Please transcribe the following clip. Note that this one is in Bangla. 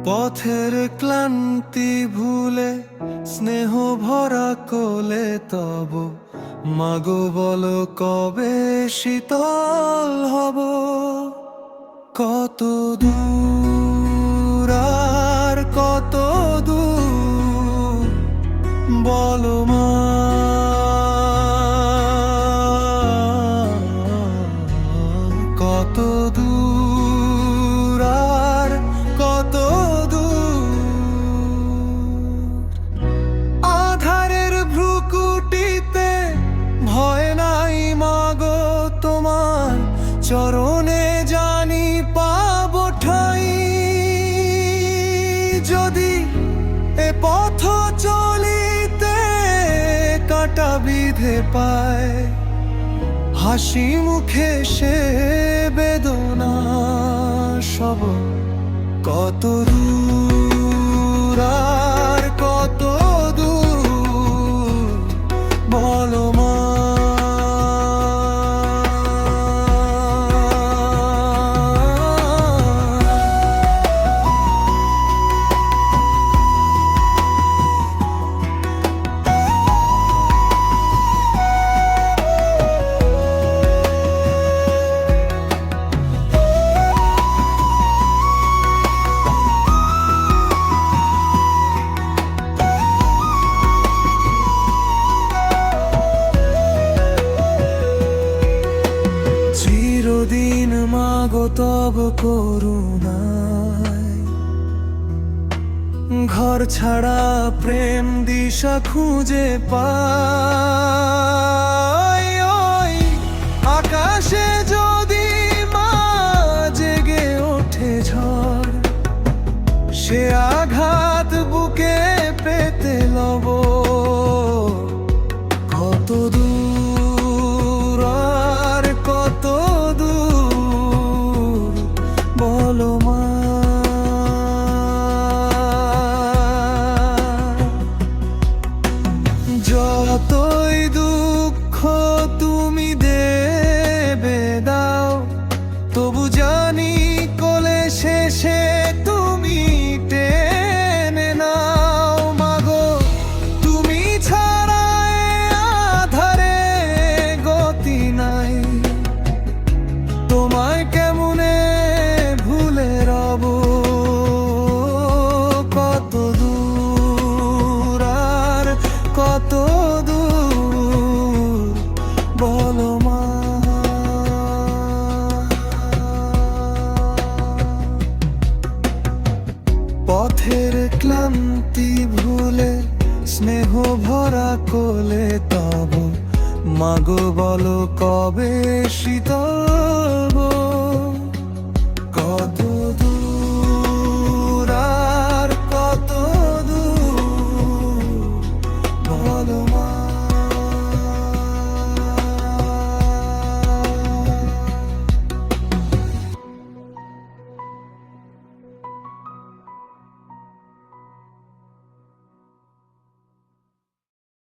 পথের ক্লান্তি ভুলে স্নেহ ভরা কোলে তব মাগো বলো কবে শীতল হব। কত দূর আর কত দূর বলো মা, কত দূর আর কত দূর। আধারের ভ্রুকুটিতে ভয় নাই মাগো তোমার চরণে জানি পাবো ঠাই। যদি এ পথ চলিতে কাটা বিধে পায়, হাসি মুখে সে বেদনা সব। কত দূর আর কত দূর বলো মা। চিরদিন মাগো তব করুণায় ঘর ছাড়া প্রেম দিশা খুঁজে পাই। ওই আকাশে যদি মা জেগে ওঠে ঝড়, সে আঘাত বুকে পেতে লব। কত দূর আর কত দূর বলো মা। যতই দুঃখ তুমি দেবে দাও, তবু জানি কোলে শেষে তুমি টেনে নাও। মাগো তুমি ছাড়া এ আধারে গতি নাই, তোমায় কেমনে ভুলে রব। কত দূর আর কত দূর বলো মা। পথের ক্লান্তি ভুলে স্নেহ ভরা কোলে তব মাগো বলো কবে শীতল হব। কত